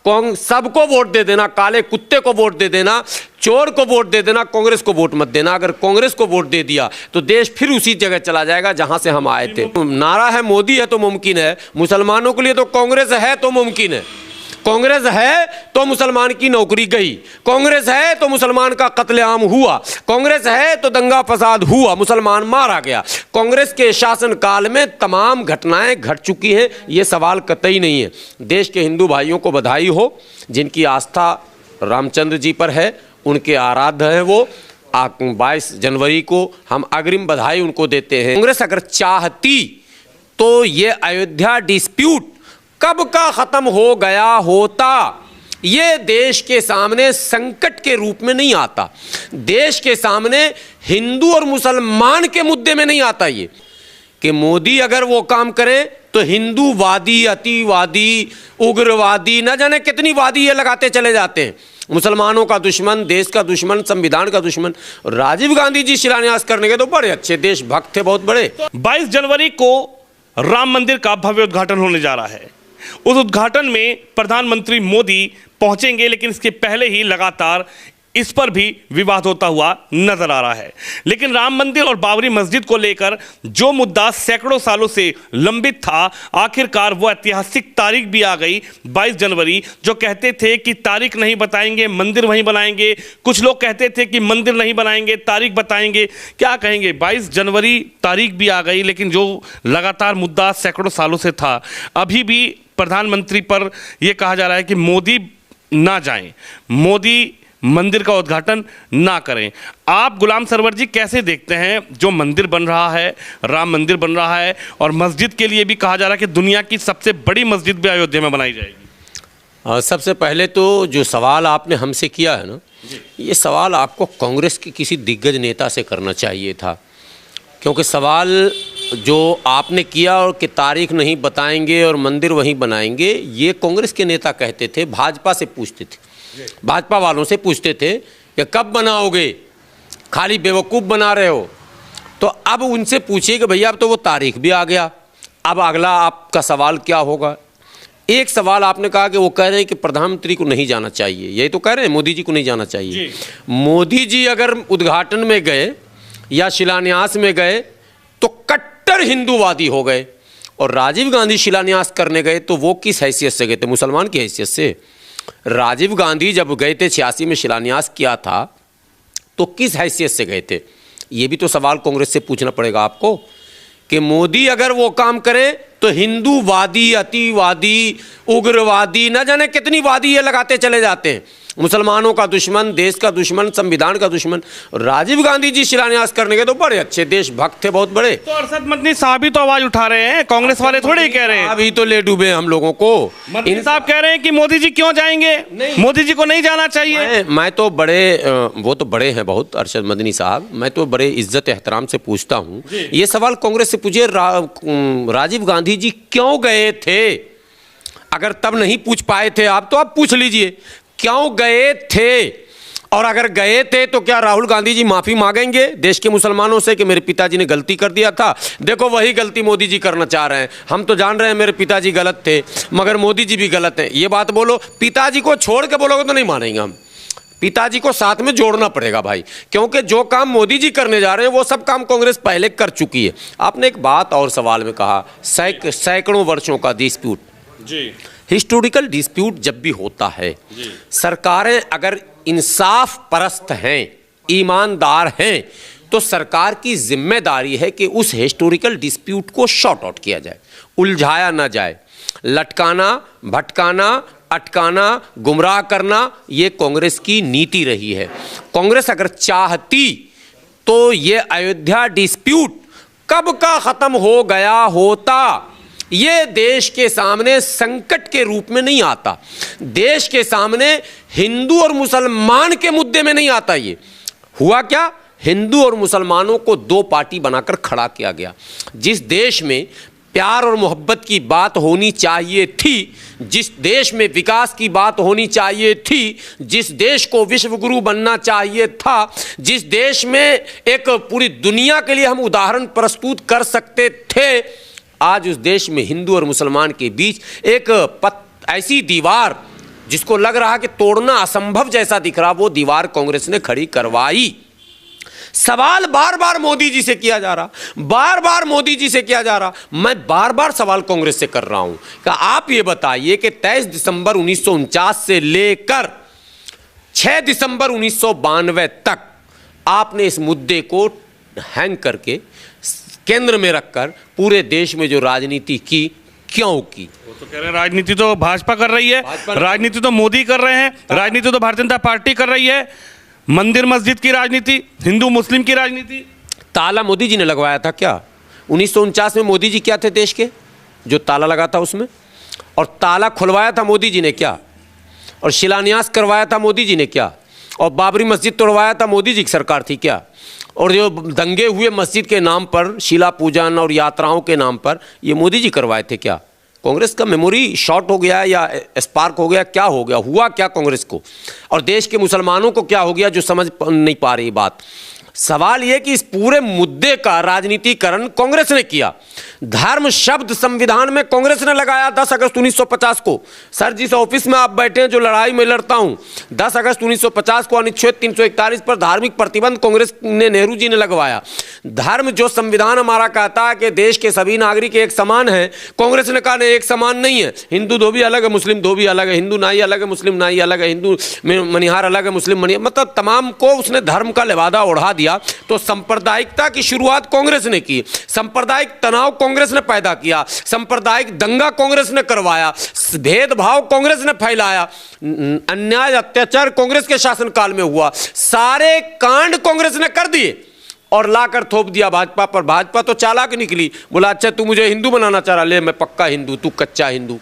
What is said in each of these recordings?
सबको वोट दे देना, काले कुत्ते को वोट दे देना, चोर को वोट दे देना, कांग्रेस को वोट मत देना। अगर कांग्रेस को वोट दे दिया तो देश फिर उसी जगह चला जाएगा जहां से हम आए थे। नारा है मोदी है तो मुमकिन है, मुसलमानों के लिए तो कांग्रेस है तो मुमकिन है। कांग्रेस है तो मुसलमान की नौकरी गई, कांग्रेस है तो मुसलमान का कत्लेआम हुआ, कांग्रेस है तो दंगा फसाद हुआ, मुसलमान मारा गया। कांग्रेस के शासनकाल में तमाम घटनाएं घट चुकी हैं, ये सवाल कतई नहीं है। देश के हिंदू भाइयों को बधाई हो, जिनकी आस्था रामचंद्र जी पर है, उनके आराध्य हैं वो। 22 जनवरी को हम अग्रिम बधाई उनको देते हैं। कांग्रेस अगर चाहती तो ये अयोध्या डिस्प्यूट कब का खत्म हो गया होता। ये देश के सामने संकट के रूप में नहीं आता, देश के सामने हिंदू और मुसलमान के मुद्दे में नहीं आता। ये कि मोदी अगर वो काम करे तो हिंदूवादी, अतिवादी, उग्रवादी, न जाने कितनी वादी ये लगाते चले जाते हैं। मुसलमानों का दुश्मन, देश का दुश्मन, संविधान का दुश्मन। राजीव गांधी जी शिलान्यास करने के तो बड़े अच्छे देशभक्त थे, बहुत बड़े। 22 जनवरी को राम मंदिर का भव्य उद्घाटन होने जा रहा है। उस उद्घाटन में प्रधानमंत्री मोदी पहुंचेंगे, लेकिन इसके पहले ही लगातार इस पर भी विवाद होता हुआ नजर आ रहा है। लेकिन राम मंदिर और बाबरी मस्जिद को लेकर जो मुद्दा सैकड़ों सालों से लंबित था, आखिरकार वो ऐतिहासिक तारीख भी आ गई 22 जनवरी। जो कहते थे कि तारीख नहीं बताएंगे, मंदिर वहीं बनाएंगे, कुछ लोग कहते थे कि मंदिर नहीं बनाएंगे, तारीख बताएंगे। क्या कहेंगे, 22 जनवरी तारीख भी आ गई, लेकिन जो लगातार मुद्दा सैकड़ों सालों से था, अभी भी प्रधानमंत्री पर यह कहा जा रहा है कि मोदी ना जाएं, मोदी मंदिर का उद्घाटन ना करें। आप गुलाम सरवर जी कैसे देखते हैं जो मंदिर बन रहा है, राम मंदिर बन रहा है, और मस्जिद के लिए भी कहा जा रहा है कि दुनिया की सबसे बड़ी मस्जिद भी अयोध्या में बनाई जाएगी? सबसे पहले तो जो सवाल आपने हमसे किया है ना, ये सवाल आपको कांग्रेस के किसी दिग्गज नेता से करना चाहिए था। क्योंकि सवाल जो आपने किया और कि तारीख नहीं बताएंगे और मंदिर वहीं बनाएंगे, ये कांग्रेस के नेता कहते थे, भाजपा से पूछते थे, भाजपा वालों से पूछते थे कि कब बनाओगे, खाली बेवकूफ़ बना रहे हो। तो अब उनसे पूछिए कि भैया अब तो वो तारीख भी आ गया, अब अगला आपका सवाल क्या होगा। एक सवाल आपने कहा कि वो कह रहे हैं कि प्रधानमंत्री को नहीं जाना चाहिए, यही तो कह रहे हैं, मोदी जी को नहीं जाना चाहिए। मोदी जी अगर उद्घाटन में गए या शिलान्यास में गए तो कट्टर हिंदूवादी हो गए, और राजीव गांधी शिलान्यास करने गए तो वो किस हैसियत से गए थे? मुसलमान की हैसियत से। राजीव गांधी जब गए थे 86 में शिलान्यास किया था तो किस हैसियत से गए थे? ये भी तो सवाल कांग्रेस से पूछना पड़ेगा आपको कि मोदी अगर वो काम करे तो हिंदूवादी, अतिवादी, उग्रवादी, न जाने कितनी वादी ये लगाते चले जाते हैं। मुसलमानों का दुश्मन, देश का दुश्मन, संविधान का दुश्मन। राजीव गांधी जी शिलान्यास करने के तो बड़े अच्छे देशभक्त थे, बहुत बड़े। तो अरशद मदनी साहब भी तो आवाज उठा रहे हैं, कांग्रेस वाले थोड़े कह रहे हैं। अभी तो ले डूबे हम लोगों को। मदनी साहब कह रहे हैं कि मोदी जी क्यों जाएंगे, मोदी जी को नहीं जाना चाहिए। मैं तो बड़े, वो तो बड़े हैं बहुत, अरशद मदनी साहब, मैं तो बड़े इज्जत एहतराम से पूछता हूँ। ये सवाल कांग्रेस से पूछिए, राजीव गांधी जी क्यों गए थे? अगर तब नहीं पूछ पाए थे आप, तो आप पूछ लीजिए क्यों गए थे। और अगर गए थे तो क्या राहुल गांधी जी माफ़ी मांगेंगे देश के मुसलमानों से कि मेरे पिताजी ने गलती कर दिया था, देखो वही गलती मोदी जी करना चाह रहे हैं, हम तो जान रहे हैं मेरे पिताजी गलत थे मगर मोदी जी भी गलत हैं, ये बात बोलो। पिताजी को छोड़ के बोलोगे तो नहीं मानेंगे हम, पिताजी को साथ में जोड़ना पड़ेगा भाई, क्योंकि जो काम मोदी जी करने जा रहे हैं वो सब काम कांग्रेस पहले कर चुकी है। आपने एक बात और सवाल में कहा, सैकड़ों वर्षों का डिस्प्यूट जी, हिस्टोरिकल डिस्प्यूट जब भी होता है, सरकारें अगर इंसाफ परस्त हैं, ईमानदार हैं, तो सरकार की जिम्मेदारी है कि उस हिस्टोरिकल डिस्प्यूट को शॉर्ट आउट किया जाए, उलझाया ना जाए। लटकाना, भटकाना, अटकाना, गुमराह करना, ये कांग्रेस की नीति रही है। कांग्रेस अगर चाहती तो ये अयोध्या डिस्प्यूट कब का खत्म हो गया होता। ये देश के सामने संकट के रूप में नहीं आता, देश के सामने हिंदू और मुसलमान के मुद्दे में नहीं आता। ये हुआ क्या, हिंदू और मुसलमानों को दो पार्टी बनाकर खड़ा किया गया। जिस देश में प्यार और मोहब्बत की बात होनी चाहिए थी, जिस देश में विकास की बात होनी चाहिए थी, जिस देश को विश्व गुरु बनना चाहिए था, जिस देश में एक पूरी दुनिया के लिए हम उदाहरण प्रस्तुत कर सकते थे, आज उस देश में हिंदू और मुसलमान के बीच एक ऐसी दीवार जिसको लग रहा कि तोड़ना असंभव जैसा दिख रहा, वो दीवार कांग्रेस ने खड़ी करवाई। सवाल बार बार मोदी जी से किया जा रहा, बार बार मोदी जी से किया जा रहा। मैं बार बार सवाल कांग्रेस से कर रहा हूं कि आप ये बताइए कि 23 दिसंबर 1949 से लेकर 6 दिसंबर 1992 तक आपने इस मुद्दे को हैंग करके केंद्र में रखकर पूरे देश में जो राजनीति की, क्यों की? वो तो कह रहे हैं राजनीति तो भाजपा कर रही है, राजनीति तो मोदी कर रहे हैं, राजनीति तो भारतीय जनता पार्टी कर रही है। मंदिर मस्जिद की राजनीति, हिंदू मुस्लिम की राजनीति। ताला मोदी जी ने लगवाया था क्या? 1949 में मोदी जी क्या थे देश के, जो ताला लगा था उसमें? और ताला खुलवाया था मोदी जी ने क्या? और शिलान्यास करवाया था मोदी जी ने क्या? और बाबरी मस्जिद तोड़वाया था मोदी जी की सरकार थी क्या? और जो दंगे हुए मस्जिद के नाम पर, शिला पूजन और यात्राओं के नाम पर, ये मोदी जी करवाए थे क्या? कांग्रेस का मेमोरी शॉर्ट हो गया या स्पार्क हो गया? क्या हो गया? हुआ क्या कांग्रेस को? और देश के मुसलमानों को क्या हो गया जो समझ नहीं पा रही बात? सवाल यह कि इस पूरे मुद्दे का राजनीतिकरण कांग्रेस ने किया। धर्म शब्द संविधान में कांग्रेस ने लगाया 10 अगस्त 1950 को। सर, जिस ऑफिस में आप बैठे हैं, जो लड़ाई में लड़ता हूं, 10 अगस्त 1950 को अनुच्छेद 341 पर धार्मिक प्रतिबंध कांग्रेस ने, नेहरू जी ने लगवाया। धर्म जो संविधान हमारा कहता है कि देश के सभी नागरिक एक समान हैं, कांग्रेस ने कहा नहीं, एक समान नहीं है। हिंदू धोबी अलग है, मुस्लिम धोबी अलग है, हिंदू नाई अलग है, मुस्लिम नाई अलग है, हिंदू मनिहार अलग है, मुस्लिम मनिहार, मतलब तमाम को उसने धर्म का लिबादा ओढ़ा दिया। तो सांप्रदायिकता की शुरुआत कांग्रेस ने की, सांप्रदायिक तनाव कांग्रेस ने पैदा किया, सांप्रदायिक दंगा कांग्रेस ने करवाया, भेदभाव कांग्रेस ने फैलाया, अन्याय अत्याचार कांग्रेस के शासनकाल में हुआ, सारे कांड कांग्रेस ने कर दिए और लाकर थोप दिया भाजपा पर। भाजपा तो चालाक निकली, बोला अच्छा तू मुझे हिंदू बनाना चाह रहा, ले मैं पक्का हिंदू, तू कच्चा हिंदू।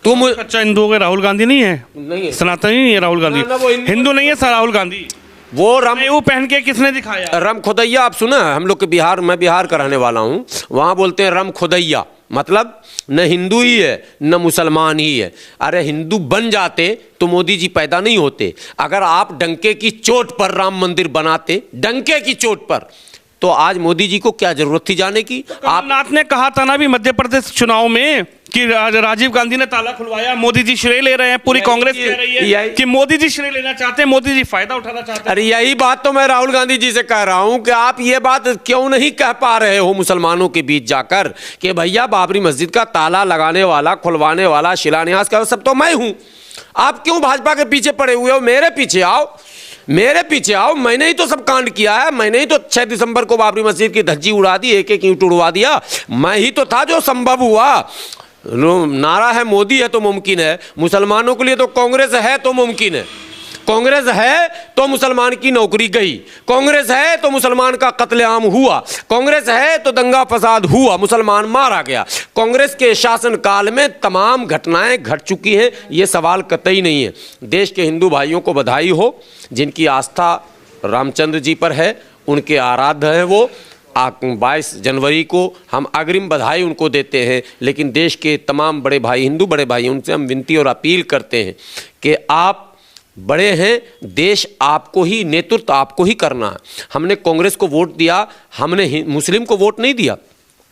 तुम कच्चा हिंदू हो गए, राहुल गांधी नहीं है, नहीं है, सनातनी नहीं है राहुल गांधी, हिंदू नहीं है सर राहुल गांधी। वो वो पहन के किसने दिखाया? रम खुदैया, आप सुना? हम लोग के बिहार, मैं बिहार का रहने वाला हूं, वहां बोलते हैं रम खुदैया, मतलब न हिंदू ही है न मुसलमान ही है। अरे हिंदू बन जाते तो मोदी जी पैदा नहीं होते। अगर आप डंके की चोट पर राम मंदिर बनाते, डंके की चोट पर, तो आज मोदी जी को क्या जरूरत थी जाने की? कमलनाथ ने कहा था ना भी मध्य प्रदेश चुनाव में कि राजीव गांधी ने ताला खुलवाया, मोदी जी श्रेय ले रहे हैं, पूरी कांग्रेस कह रही है कि मोदी जी श्रेय लेना चाहते हैं, मोदी जी फायदा उठाना चाहते हैं। अरे यही बात तो मैं राहुल गांधी जी से कह रहा हूं कि आप ये बात क्यों नहीं कह पा रहे हो मुसलमानों के बीच जाकर कि भैया बाबरी मस्जिद का ताला लगाने वाला, खुलवाने वाला, शिलान्यास का सब तो मैं हूं। आप क्यों भाजपा के पीछे पड़े हुए हो? मेरे पीछे आओ, मेरे पीछे आओ। मैंने ही तो सब कांड किया है, मैंने ही तो 6 दिसंबर को बाबरी मस्जिद की धज्जी उड़ा दी, एक एक ईंट उड़वा दिया। मैं ही तो था जो संभव हुआ। नारा है मोदी है तो मुमकिन है, मुसलमानों के लिए तो कांग्रेस है तो मुमकिन है। कांग्रेस है तो मुसलमान की नौकरी गई, कांग्रेस है तो मुसलमान का कत्लेआम हुआ, कांग्रेस है तो दंगा फसाद हुआ, मुसलमान मारा गया। कांग्रेस के शासनकाल में तमाम घटनाएं घट चुकी हैं, ये सवाल कतई नहीं है। देश के हिंदू भाइयों को बधाई हो, जिनकी आस्था रामचंद्र जी पर है, उनके आराध्य हैं वो। 22 जनवरी को हम अग्रिम बधाई उनको देते हैं, लेकिन देश के तमाम बड़े भाई, हिंदू बड़े भाई, उनसे हम विनती और अपील करते हैं कि आप बड़े हैं, देश आपको ही, नेतृत्व आपको ही करना है। हमने कांग्रेस को वोट दिया, हमने मुस्लिम को वोट नहीं दिया,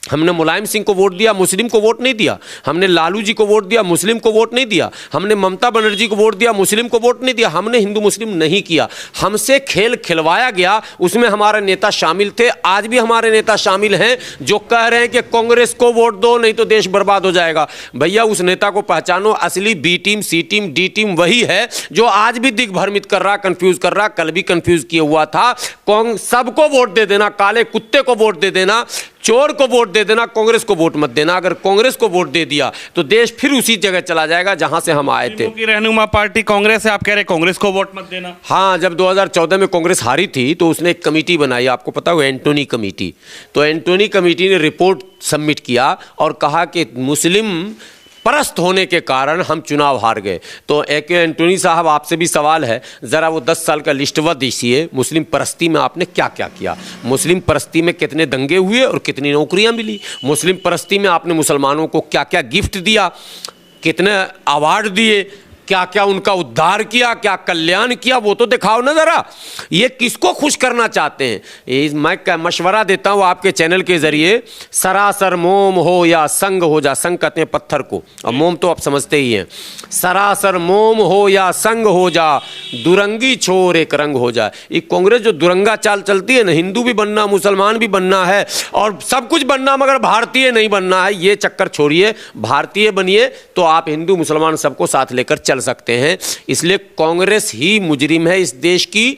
हमने मुलायम सिंह को वोट दिया, मुस्लिम को वोट नहीं दिया, हमने लालू जी को वोट दिया, मुस्लिम को वोट नहीं दिया, हमने ममता बनर्जी को वोट दिया, मुस्लिम को वोट नहीं दिया, हमने हिंदू मुस्लिम नहीं किया। हमसे खेल खिलवाया गया, उसमें हमारे नेता शामिल थे, आज भी हमारे नेता शामिल हैं जो कह रहे हैं कि कांग्रेस को वोट दो नहीं तो देश बर्बाद हो जाएगा। भैया उस नेता को पहचानो, असली बी टीम, सी टीम, डी टीम वही है जो आज भी दिग्भ्रमित कर रहा, कंफ्यूज कर रहा, कल भी कंफ्यूज किया हुआ था। सबको वोट दे देना, काले कुत्ते को वोट दे देना, चोर को वोट दे देना, कांग्रेस को वोट मत देना। अगर कांग्रेस को वोट दे दिया तो देश फिर उसी जगह चला जाएगा जहां से हम आए थे। रहनुमा पार्टी कांग्रेस है, आप कह रहे कांग्रेस को वोट मत देना? हाँ, जब 2014 में कांग्रेस हारी थी तो उसने एक कमेटी बनाई, आपको पता हो, एंटोनी कमेटी। तो एंटोनी कमेटी ने रिपोर्ट सबमिट किया और कहा कि मुस्लिम परस्त होने के कारण हम चुनाव हार गए। तो एक एंटोनी साहब, आपसे भी सवाल है, ज़रा वो 10 साल का लिस्टवा दीजिए, मुस्लिम परस्ती में आपने क्या क्या किया, मुस्लिम परस्ती में कितने दंगे हुए और कितनी नौकरियां मिली, मुस्लिम परस्ती में आपने मुसलमानों को क्या क्या गिफ्ट दिया, कितने अवार्ड दिए, क्या क्या उनका उद्धार किया, क्या कल्याण किया, वो तो दिखाओ ना जरा। ये किसको खुश करना चाहते हैं? मैं मशवरा देता हूं आपके चैनल के जरिए, सरासर मोम हो या संग हो जा, संग कहते हैं पत्थर को, और मोम तो आप समझते ही हैं। सरासर मोम हो या संग हो जा, दुरंगी छोर एक रंग हो जा। ये कांग्रेस जो दुरंगा चाल चलती है ना, हिंदू भी बनना, मुसलमान भी बनना है और सब कुछ बनना, मगर भारतीय नहीं बनना है, ये चक्कर छोड़िए। भारतीय बनिए तो आप हिंदू मुसलमान सबको साथ लेकर चल सकते हैं। इसलिए कांग्रेस ही मुजरिम है इस देश की।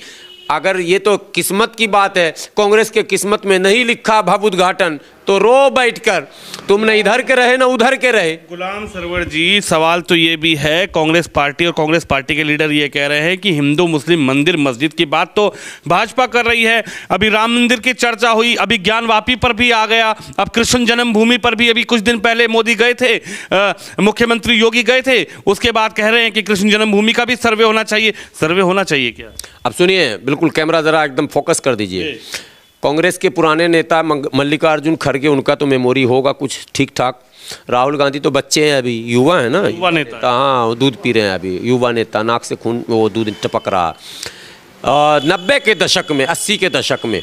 अगर ये तो किस्मत की बात है, कांग्रेस के किस्मत में नहीं लिखा भव उद्घाटन, तो रो बैठकर, तुमने इधर के रहे ना उधर के रहे। गुलाम सरवर जी, सवाल तो ये भी है, कांग्रेस पार्टी और कांग्रेस पार्टी के लीडर ये कह रहे हैं कि हिंदू मुस्लिम मंदिर मस्जिद की बात तो भाजपा कर रही है। अभी राम मंदिर की चर्चा हुई, अभी ज्ञानवापी पर भी आ गया, अब कृष्ण जन्मभूमि पर भी अभी कुछ दिन पहले मोदी गए थे, मुख्यमंत्री योगी गए थे, उसके बाद कह रहे हैं कि कृष्ण जन्मभूमि का भी सर्वे होना चाहिए। सर्वे होना चाहिए क्या? अब सुनिए, बिल्कुल कैमरा जरा एकदम फोकस कर दीजिए। कांग्रेस के पुराने नेता मल्लिकार्जुन खड़गे, उनका तो मेमोरी होगा कुछ ठीक ठाक। राहुल गांधी तो बच्चे हैं अभी, युवा है ना, युवा नेता। हाँ, वो दूध पी रहे हैं अभी, युवा नेता, नाक से खून वो दूध टपक रहा। 90 के दशक में, 80 के दशक में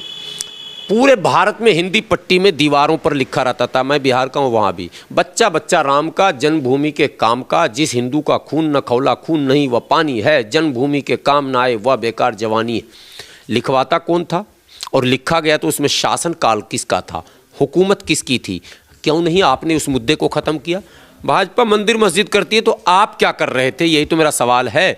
पूरे भारत में हिंदी पट्टी में दीवारों पर लिखा रहता था, मैं बिहार का हूँ, वहाँ भी, बच्चा बच्चा राम का, जन्मभूमि के काम का, जिस हिंदू का खून न खौला खून नहीं वह पानी है, जन्मभूमि के काम न आए वह बेकार जवानी है। लिखवाता कौन था और लिखा गया तो उसमें शासन काल किसका था, हुकूमत किसकी थी? क्यों नहीं आपने उस मुद्दे को ख़त्म किया? भाजपा मंदिर मस्जिद करती है तो आप क्या कर रहे थे, यही तो मेरा सवाल है।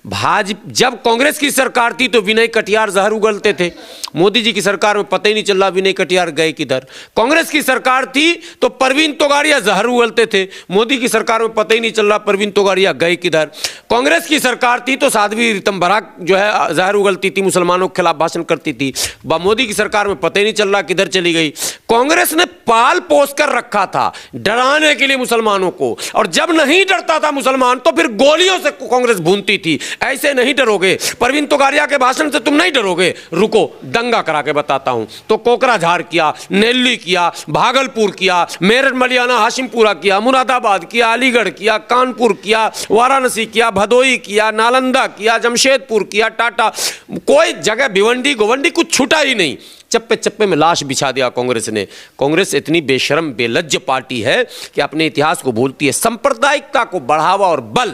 जब कांग्रेस की सरकार थी तो विनय कटियार जहर उगलते थे। मोदी जी की सरकार में पता ही नहीं चल रहा विनय कटियार गए किधर। कांग्रेस की सरकार थी तो परवीन तोगाड़िया जहर उगलते थे। मोदी की सरकार में पता ही नहीं चल रहा परवीन तोगाड़िया गए किधर। कांग्रेस की सरकार थी तो साध्वी रीतम बराक जो है जहर उगलती थी, मुसलमानों के खिलाफ भाषण करती थी। मोदी की सरकार में पता ही नहीं चल रहा किधर चली गई। कांग्रेस ने पाल पोस कर रखा था डराने के लिए मुसलमानों को, और जब नहीं डरता था मुसलमान तो फिर गोलियों से कांग्रेस भूनती थी। ऐसे नहीं डरोगे, परवीन तोगाड़िया के भाषण से तुम नहीं डरोगे। रुको, दंगा करा के बताता हूं। तो कोकराझार किया, नेल्ली किया, भागलपुर किया, मेरठ मलियाना हाशिमपुरा किया, मुरादाबाद किया, अलीगढ़ किया, कानपुर किया, वाराणसी किया, भदोई किया, नालंदा किया, जमशेदपुर किया, टाटा, कोई जगह भिवंडी गोवंडी कुछ छूटा ही नहीं। चप्पे चप्पे में लाश बिछा दिया कांग्रेस ने। कांग्रेस इतनी बेशर्म बेलज्ज पार्टी है कि अपने इतिहास को भूलती है। सांप्रदायिकता को बढ़ावा और बल,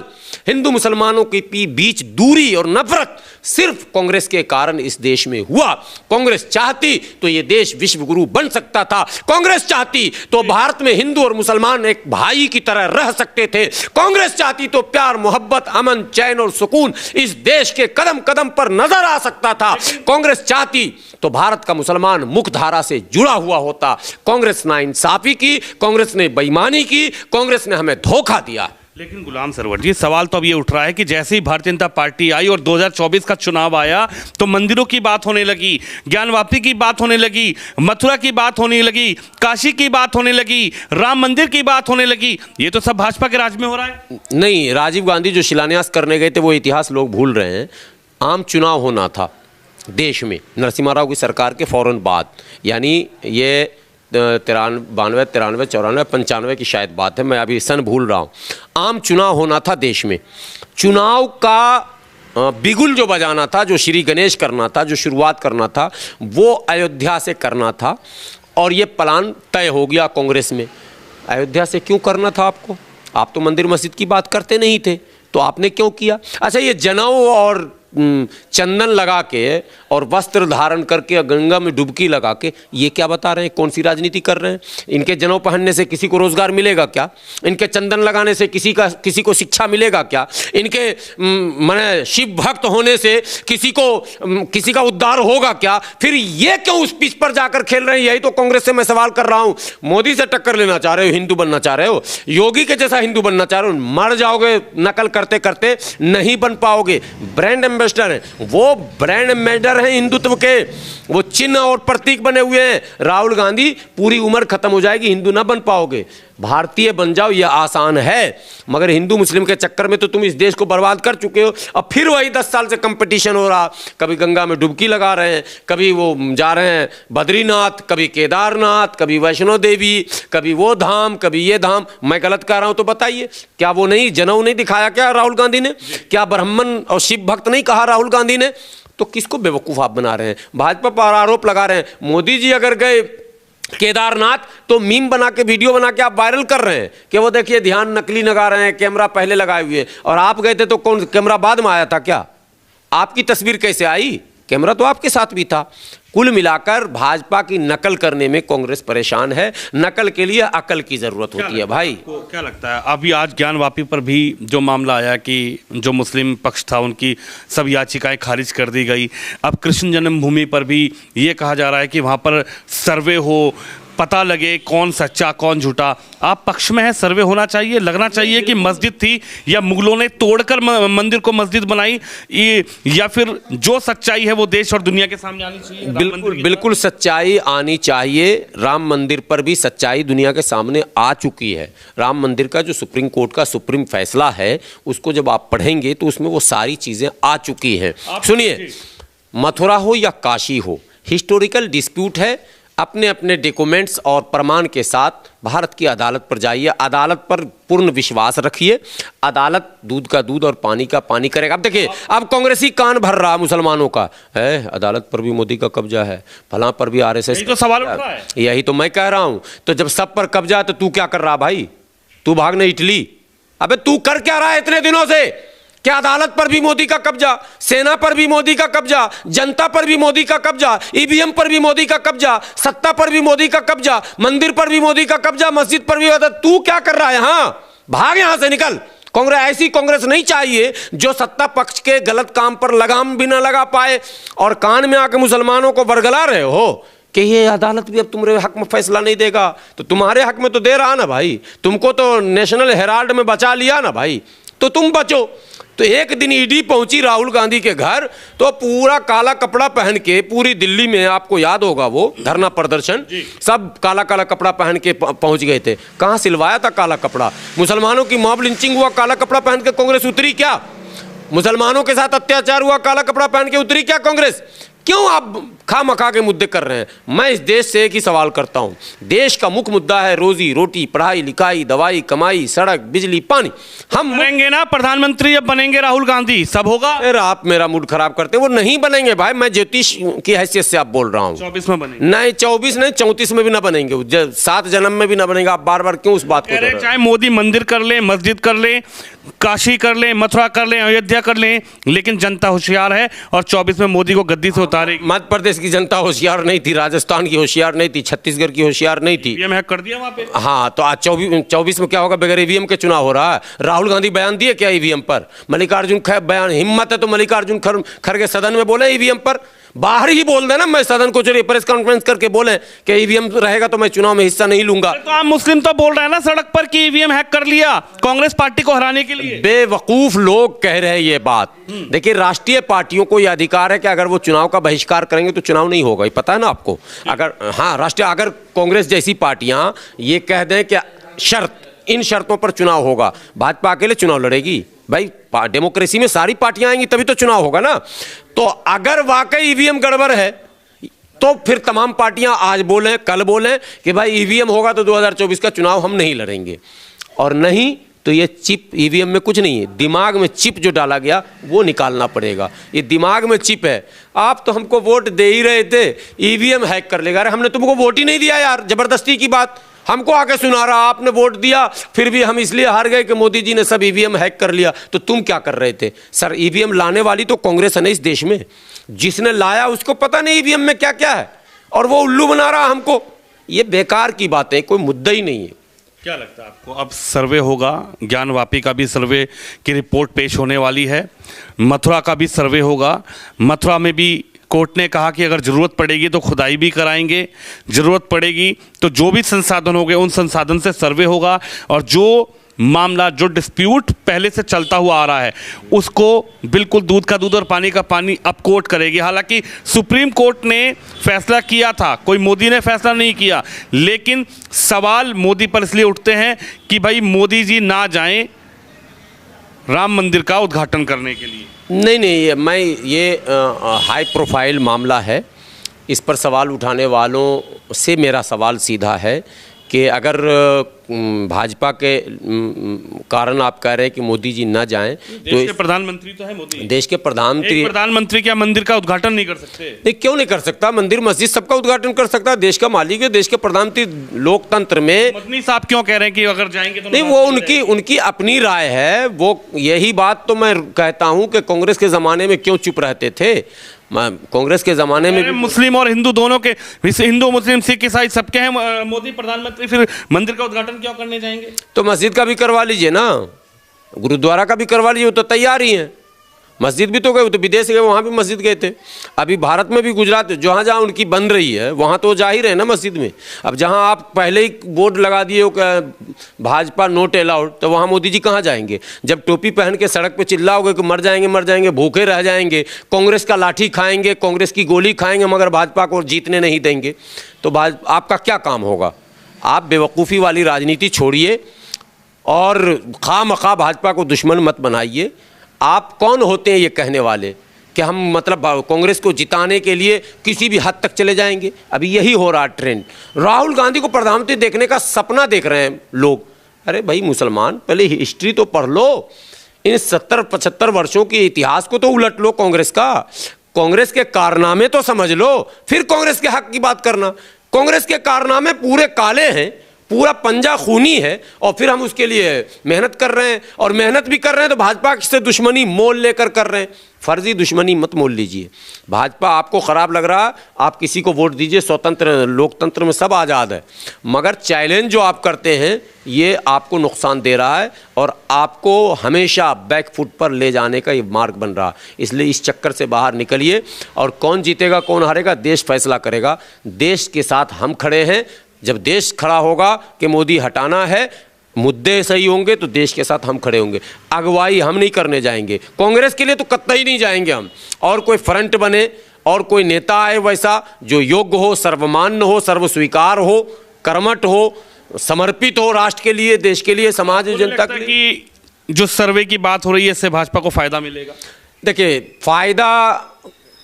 हिंदू मुसलमानों के बीच दूरी और नफरत सिर्फ कांग्रेस के कारण इस देश में हुआ। कांग्रेस चाहती तो ये देश विश्व गुरु बन सकता था। कांग्रेस चाहती तो भारत में हिंदू और मुसलमान एक भाई की तरह रह सकते थे। कांग्रेस चाहती तो प्यार, मोहब्बत, अमन, चैन और सुकून इस देश के कदम कदम पर नजर आ सकता था। कांग्रेस चाहती तो भारत का मुसलमान मुख्य धारा से जुड़ा हुआ होता। कांग्रेस ने इंसाफी की, कांग्रेस ने बेईमानी की, कांग्रेस ने हमें धोखा दिया। लेकिन गुलाम सरवर जी, सवाल तो अब ये उठ रहा है कि जैसे ही भारतीय जनता पार्टी आई और 2024 का चुनाव आया तो मंदिरों की बात होने लगी, ज्ञानवापी की बात होने लगी, मथुरा की बात होने लगी, काशी की बात होने लगी, राम मंदिर की बात होने लगी। ये तो सब भाजपा के राज में हो रहा है। नहीं, राजीव गांधी जो शिलान्यास करने गए थे वो इतिहास लोग भूल रहे हैं। आम चुनाव होना था देश में नरसिम्हा राव की सरकार के फौरन बाद, यानी ये 92, 93, 94, 95 की शायद बात है, मैं अभी सन भूल रहा हूँ। आम चुनाव होना था देश में। चुनाव का बिगुल जो बजाना था, जो श्री गणेश करना था, जो शुरुआत करना था, वो अयोध्या से करना था। और ये प्लान तय हो गया कांग्रेस में। अयोध्या से क्यों करना था आपको? आप तो मंदिर मस्जिद की बात करते नहीं थे, तो आपने क्यों किया? अच्छा, ये जनेऊ और चंदन लगा के और वस्त्र धारण करके गंगा में डुबकी लगा के ये क्या बता रहे हैं? कौन सी राजनीति कर रहे हैं? इनके जनेऊ पहनने से किसी को रोजगार मिलेगा क्या? इनके चंदन लगाने से किसी को शिक्षा मिलेगा क्या? इनके माने शिव भक्त होने से किसी का उद्धार होगा क्या? फिर ये क्यों उस पिच पर जाकर खेल रहे हैं? यही तो कांग्रेस से मैं सवाल कर रहा हूं। मोदी से टक्कर लेना चाह रहे हो, हिंदू बनना चाह रहे हो, योगी के जैसा हिंदू बनना चाह रहे हो, मर जाओगे नकल करते करते, नहीं बन पाओगे। ब्रांड एम्बेसडर है, वो ब्रांड एम्बेसडर है हिंदुत्व के, वो चिन्ह और प्रतीक बने हुए हैं। राहुल गांधी पूरी उम्र खत्म हो जाएगी, हिंदू ना बन पाओगे। भारतीय बन जाओ, ये आसान है, मगर हिंदू मुस्लिम के चक्कर में तो तुम इस देश को बर्बाद कर चुके हो। अब फिर वही 10 साल से कंपटीशन हो रहा, कभी गंगा में डुबकी लगा रहे हैं, कभी वो जा रहे हैं बद्रीनाथ, कभी केदारनाथ, कभी वैष्णो देवी, कभी वो धाम, कभी ये धाम। मैं गलत कह रहा हूं तो बताइए, क्या वो नहीं जनेऊ नहीं दिखाया क्या राहुल गांधी ने? क्या ब्राह्मण और शिव भक्त नहीं कहा राहुल गांधी ने? तो किसको बेवकूफ आप बना रहे हैं? भाजपा पर आरोप लगा रहे हैं। मोदी जी अगर गए केदारनाथ तो मीम बना के, वीडियो बना के आप वायरल कर रहे हैं कि वो देखिए ध्यान नकली लगा रहे हैं, कैमरा पहले लगाए हुए, और आप गए थे तो कौन कैमरा बाद में आया था क्या? आपकी तस्वीर कैसे आई? कैमरा तो आपके साथ भी था। कुल मिलाकर भाजपा की नकल करने में कांग्रेस परेशान है। नकल के लिए अकल की जरूरत होती है भाई। को क्या लगता है, अभी आज ज्ञानवापी पर भी जो मामला आया कि जो मुस्लिम पक्ष था उनकी सब याचिकाएं खारिज कर दी गई। अब कृष्ण जन्मभूमि पर भी ये कहा जा रहा है कि वहाँ पर सर्वे हो, पता लगे कौन सच्चा कौन झूठा। आप पक्ष में है सर्वे होना चाहिए, लगना चाहिए कि मस्जिद थी या मुगलों ने तोड़कर मंदिर को मस्जिद बनाई, या फिर जो सच्चाई है वो देश और दुनिया के सामने आनी चाहिए? बिल्कुल सच्चाई आनी चाहिए। राम मंदिर पर भी सच्चाई दुनिया के सामने आ चुकी है। राम मंदिर का जो सुप्रीम कोर्ट का सुप्रीम फैसला है उसको जब आप पढ़ेंगे तो उसमें वो सारी चीजें आ चुकी हैं। सुनिए, मथुरा हो या काशी हो, हिस्टोरिकल डिस्प्यूट है। अपने अपने डॉक्यूमेंट्स और प्रमाण के साथ भारत की अदालत पर जाइए, अदालत पर पूर्ण विश्वास रखिए। अदालत दूध का दूध और पानी का पानी करेगा। अब देखिए, अब कांग्रेसी कान भर रहा मुसलमानों का है, अदालत पर भी मोदी का कब्जा है, फलां पर भी आरएसएस। तो सवाल उठ रहा है, यही तो मैं कह रहा हूं। तो जब सब पर कब्जा है तो तू क्या कर रहा भाई? तू भागने इटली? अबे तू कर क्या रहा है इतने दिनों से? क्या अदालत पर भी मोदी का कब्जा, सेना पर भी मोदी का कब्जा, जनता पर भी मोदी का कब्जा, ईवीएम पर भी मोदी का कब्जा, सत्ता पर भी मोदी का कब्जा, मंदिर पर भी मोदी का कब्जा, मस्जिद पर भी। तू क्या कर रहा है? हाँ, भाग यहां से, निकल। कांग्रेस ऐसी कांग्रेस नहीं चाहिए जो सत्ता पक्ष के गलत काम पर लगाम भी ना लगा पाए और कान में आके मुसलमानों को बरगला रहे हो कि ये अदालत भी अब तुम्हारे हक में फैसला नहीं देगा। तो तुम्हारे हक में तो दे रहा ना भाई, तुमको तो नेशनल हेराल्ड में बचा लिया ना भाई, तो तुम बचो। तो एक दिन ईडी पहुंची राहुल गांधी के घर, तो पूरा काला कपड़ा पहन के, पूरी दिल्ली में आपको याद होगा वो धरना प्रदर्शन, सब काला काला कपड़ा पहन के पहुंच गए थे। कहां सिलवाया था काला कपड़ा? मुसलमानों की मॉब लिंचिंग हुआ, काला कपड़ा पहन के कांग्रेस उतरी क्या? मुसलमानों के साथ अत्याचार हुआ, काला कपड़ा पहन के उतरी क्या कांग्रेस? क्यों आप खामखा के मुद्दे कर रहे हैं? मैं इस देश से एक ही सवाल करता हूं, देश का मुख्य मुद्दा है रोजी रोटी, पढ़ाई लिखाई, दवाई, कमाई, सड़क, बिजली, पानी। हम बनेंगे ना प्रधानमंत्री, जब बनेंगे राहुल गांधी सब होगा। फिर आप मेरा मूड खराब करते, वो नहीं बनेंगे भाई। मैं ज्योतिष की हैसियत से आप बोल रहा हूँ। 24 में बनेंगे? नहीं 24 नहीं, 34 में भी ना बनेंगे, 7 जन्म में भी ना बनेगा। आप बार बार क्यों उस बात को? चाहे मोदी मंदिर कर ले, मस्जिद कर ले, काशी कर ले, मथुरा कर ले, अयोध्या कर ले, लेकिन जनता होशियार है और 24 में मोदी को गद्दी से उतारेगी। मध्य प्रदेश की जनता होशियार नहीं थी, राजस्थान की होशियार नहीं थी, छत्तीसगढ़ की होशियार नहीं थी। ईवीएम हैक कर दिया वहां पे। हाँ, तो आज 24 में क्या होगा? बगैर ईवीएम के चुनाव हो रहा है। राहुल गांधी बयान दिए क्या ईवीएम पर? मल्लिकार्जुन बयान, हिम्मत है तो मल्लिकार्जुन खड़गे सदन में बोले ईवीएम पर, बाहर ही बोल देना मैं सदन को चलिए प्रेस कॉन्फ्रेंस करके बोले कि ईवीएम रहेगा तो मैं चुनाव में हिस्सा नहीं लूंगा। तो आप मुस्लिम तो बोल रहे हैं ना सड़क पर कि ईवीएम हैक कर लिया कांग्रेस पार्टी को हराने के लिए। बेवकूफ लोग कह रहे हैं ये बात। देखिए, राष्ट्रीय पार्टियों को यह अधिकार है कि अगर वो चुनाव का बहिष्कार करेंगे तो चुनाव नहीं होगा, ये पता है ना आपको। अगर अगर कांग्रेस जैसी पार्टियां ये कह दें कि इन शर्तों पर चुनाव होगा, भाजपा अकेले चुनाव लड़ेगी भाई? डेमोक्रेसी में सारी पार्टियां आएंगी तभी तो चुनाव होगा ना। तो अगर वाकई ईवीएम गड़बड़ है तो फिर तमाम पार्टियां आज बोलें, कल बोलें कि भाई ईवीएम होगा तो 2024 का चुनाव हम नहीं लड़ेंगे, और नहीं तो ये चिप, ईवीएम में कुछ नहीं है, दिमाग में चिप जो डाला गया वो निकालना पड़ेगा। ये दिमाग में चिप है। आप तो हमको वोट दे ही रहे थे, ईवीएम हैक कर लेगा। अरे हमने तुमको वोट ही नहीं दिया यार, जबरदस्ती की बात हमको आके सुना रहा, आपने वोट दिया फिर भी हम इसलिए हार गए कि मोदी जी ने सब ईवीएम हैक कर लिया। तो तुम क्या कर रहे थे? सर, ईवीएम लाने वाली तो कांग्रेस है ना इस देश में, जिसने लाया उसको पता नहीं ईवीएम में क्या क्या है, और वो उल्लू बना रहा हमको। ये बेकार की बातें, कोई मुद्दा ही नहीं है। क्या लगता है आपको, अब सर्वे होगा, ज्ञानवापी का भी सर्वे की रिपोर्ट पेश होने वाली है, मथुरा का भी सर्वे होगा। मथुरा में भी कोर्ट ने कहा कि अगर ज़रूरत पड़ेगी तो खुदाई भी कराएंगे, ज़रूरत पड़ेगी तो जो भी संसाधन होंगे उन संसाधन से सर्वे होगा, और जो मामला, जो डिस्प्यूट पहले से चलता हुआ आ रहा है, उसको बिल्कुल दूध का दूध और पानी का पानी अब कोर्ट करेगी। हालांकि सुप्रीम कोर्ट ने फैसला किया था, कोई मोदी ने फैसला नहीं किया, लेकिन सवाल मोदी पर इसलिए उठते हैं कि भाई मोदी जी ना जाएं राम मंदिर का उद्घाटन करने के लिए। नहीं, ये हाई प्रोफाइल मामला है। इस पर सवाल उठाने वालों से मेरा सवाल सीधा है कि अगर भाजपा के कारण आप कह रहे हैं कि मोदी जी ना जाएं, देश के प्रधानमंत्री तो है मोदी। देश के प्रधानमंत्री क्या मंदिर का उद्घाटन नहीं कर सकते? नहीं, क्यों नहीं कर सकता? मंदिर मस्जिद सबका उद्घाटन कर सकता है। देश का मालिक है, देश के प्रधानमंत्री। लोकतंत्र में मदनी साहब क्यों कह रहे हैं कि अगर जाएंगे तो नहीं, वो उनकी अपनी राय है। वो यही बात तो मैं कहता हूं कि कांग्रेस के ज़माने में क्यों चुप रहते थे। कांग्रेस के ज़माने में मुस्लिम और हिंदू दोनों के, हिंदू मुस्लिम सिख ईसाई सबके हैं मोदी प्रधानमंत्री, फिर मंदिर का उद्घाटन क्यों करने जाएंगे? तो मस्जिद का भी करवा लीजिए ना, गुरुद्वारा का भी करवा लीजिए, वो तो तैयार ही हैं। मस्जिद भी तो गए, वो तो विदेश गए, वहाँ भी मस्जिद गए थे। अभी भारत में भी गुजरात जहाँ जहाँ उनकी बन रही है वहाँ तो जा ही रहे ना मस्जिद में। अब जहाँ आप पहले ही बोर्ड लगा दिए हो कि भाजपा नोट अलाउड, तो वहाँ मोदी जी कहाँ जाएंगे? जब टोपी पहन के सड़क पे चिल्लाओगे कि मर जाएंगे, भूखे रह जाएंगे, कांग्रेस का लाठी खाएंगे, कांग्रेस की गोली खाएंगे, मगर भाजपा को जीतने नहीं देंगे, तो आपका क्या काम होगा? आप बेवकूफ़ी वाली राजनीति छोड़िए और खामखा भाजपा को दुश्मन मत बनाइए। आप कौन होते हैं ये कहने वाले कि हम मतलब कांग्रेस को जिताने के लिए किसी भी हद तक चले जाएंगे? अभी यही हो रहा ट्रेंड। राहुल गांधी को प्रधानमंत्री देखने का सपना देख रहे हैं लोग। अरे भाई मुसलमान, पहले हिस्ट्री तो पढ़ लो। इन 70-75 वर्षों के इतिहास को तो उलट लो कांग्रेस का। कांग्रेस के कारनामे तो समझ लो, फिर कांग्रेस के हक की बात करना। कांग्रेस के कारनामे पूरे काले हैं, पूरा पंजा खूनी है, और फिर हम उसके लिए मेहनत कर रहे हैं। और मेहनत भी कर रहे हैं तो भाजपा से दुश्मनी मोल लेकर कर रहे हैं। फर्जी दुश्मनी मत मोल लीजिए। भाजपा आपको ख़राब लग रहा, आप किसी को वोट दीजिए, स्वतंत्र लोकतंत्र में सब आज़ाद है, मगर चैलेंज जो आप करते हैं ये आपको नुकसान दे रहा है और आपको हमेशा बैक फुट पर ले जाने का ये मार्ग बन रहा है। इसलिए इस चक्कर से बाहर निकलिए, और कौन जीतेगा कौन हारेगा देश फैसला करेगा। देश के साथ हम खड़े हैं। जब देश खड़ा होगा कि मोदी हटाना है, मुद्दे सही होंगे, तो देश के साथ हम खड़े होंगे। अगुवाई हम नहीं करने जाएंगे कांग्रेस के लिए, तो कतई नहीं जाएंगे हम। और कोई फ्रंट बने और कोई नेता आए वैसा जो योग्य हो, सर्वमान्य हो, सर्वस्वीकार हो, कर्मठ हो, समर्पित हो राष्ट्र के लिए, देश के लिए, समाज जनता के लिए। कि जो सर्वे की बात हो रही है इससे भाजपा को फायदा मिलेगा? देखिए, फायदा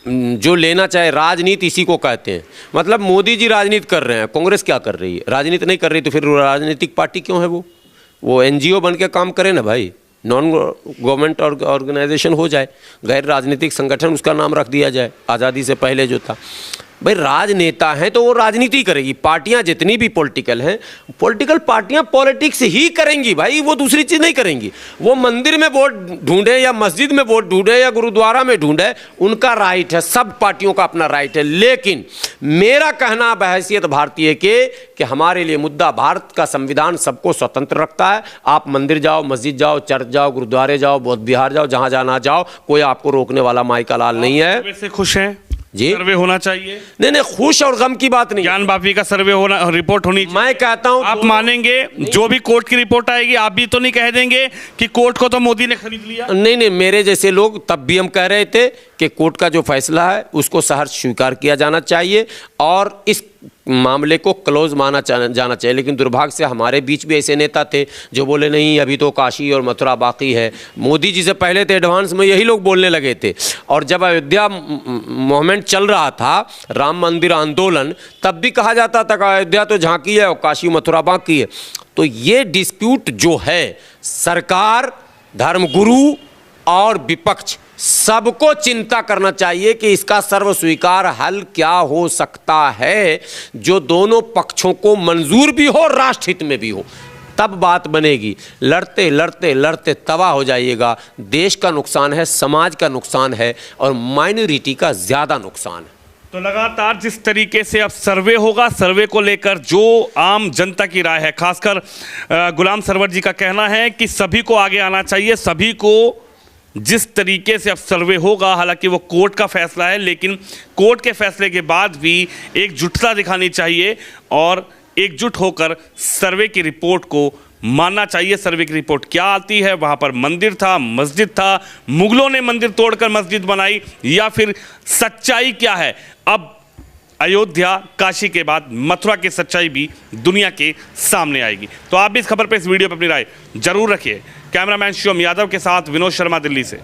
जो लेना चाहे, राजनीति इसी को कहते हैं। मतलब मोदी जी राजनीति कर रहे हैं, कांग्रेस क्या कर रही है? राजनीति नहीं कर रही, तो फिर राजनीतिक पार्टी क्यों है? वो एनजीओ बन के काम करे ना भाई, नॉन गवर्नमेंट ऑर्गेनाइजेशन हो जाए, गैर राजनीतिक संगठन उसका नाम रख दिया जाए, आज़ादी से पहले जो था। भाई राजनेता हैं तो वो राजनीति करेगी। पार्टियां जितनी भी पॉलिटिकल हैं, पॉलिटिकल पार्टियां पॉलिटिक्स ही करेंगी भाई, वो दूसरी चीज़ नहीं करेंगी। वो मंदिर में वोट ढूंढे या मस्जिद में वोट ढूंढे या गुरुद्वारा में ढूंढे, उनका राइट है, सब पार्टियों का अपना राइट है। लेकिन मेरा कहना बहैसियत भारतीय के कि हमारे लिए मुद्दा, भारत का संविधान सबको स्वतंत्र रखता है। आप मंदिर जाओ, मस्जिद जाओ, चर्च जाओ, गुरुद्वारे जाओ, बौद्ध विहार जाओ, जहाँ जाना जाओ, कोई आपको रोकने वाला माई का लाल नहीं है। वैसे खुश हैं जी? सर्वे होना चाहिए? नहीं, खुश और गम की बात नहीं। ज्ञान बापी का सर्वे होना, रिपोर्ट होनी चाहिए। मैं कहता हूं आप मानेंगे जो भी कोर्ट की रिपोर्ट आएगी, आप भी तो नहीं कह देंगे कि कोर्ट को तो मोदी ने खरीद लिया? नहीं, मेरे जैसे लोग तब भी हम कह रहे थे कि कोर्ट का जो फैसला है उसको सहर्ष स्वीकार किया जाना चाहिए और इस मामले को क्लोज माना जाना चाहिए। लेकिन दुर्भाग्य से हमारे बीच भी ऐसे नेता थे जो बोले नहीं, अभी तो काशी और मथुरा बाकी है। मोदी जी से पहले तो एडवांस में यही लोग बोलने लगे थे। और जब अयोध्या मूवमेंट चल रहा था, राम मंदिर आंदोलन, तब भी कहा जाता था कि अयोध्या तो झांकी है और काशी मथुरा बाकी है। तो ये डिस्प्यूट जो है, सरकार, धर्मगुरु और विपक्ष सबको चिंता करना चाहिए कि इसका सर्वस्वीकार हल क्या हो सकता है, जो दोनों पक्षों को मंजूर भी हो, राष्ट्र हित में भी हो, तब बात बनेगी। लड़ते लड़ते लड़ते तबाह हो जाइएगा। देश का नुकसान है, समाज का नुकसान है और माइनॉरिटी का ज़्यादा नुकसान है। तो लगातार जिस तरीके से अब सर्वे होगा, सर्वे को लेकर जो आम जनता की राय है, खासकर गुलाम सरवर जी का कहना है कि सभी को आगे आना चाहिए, सभी को जिस तरीके से अब सर्वे होगा, हालांकि वो कोर्ट का फैसला है, लेकिन कोर्ट के फैसले के बाद भी एकजुटता दिखानी चाहिए और एकजुट होकर सर्वे की रिपोर्ट को मानना चाहिए सर्वे की रिपोर्ट क्या आती है। वहां पर मंदिर था, मस्जिद था, मुगलों ने मंदिर तोड़कर मस्जिद बनाई, या फिर सच्चाई क्या है। अब अयोध्या, काशी के बाद मथुरा की सच्चाई भी दुनिया के सामने आएगी। तो आप भी इस खबर पर, इस वीडियो पर अपनी राय जरूर रखिए। कैमरामैन शिवम यादव के साथ विनोद शर्मा, दिल्ली से।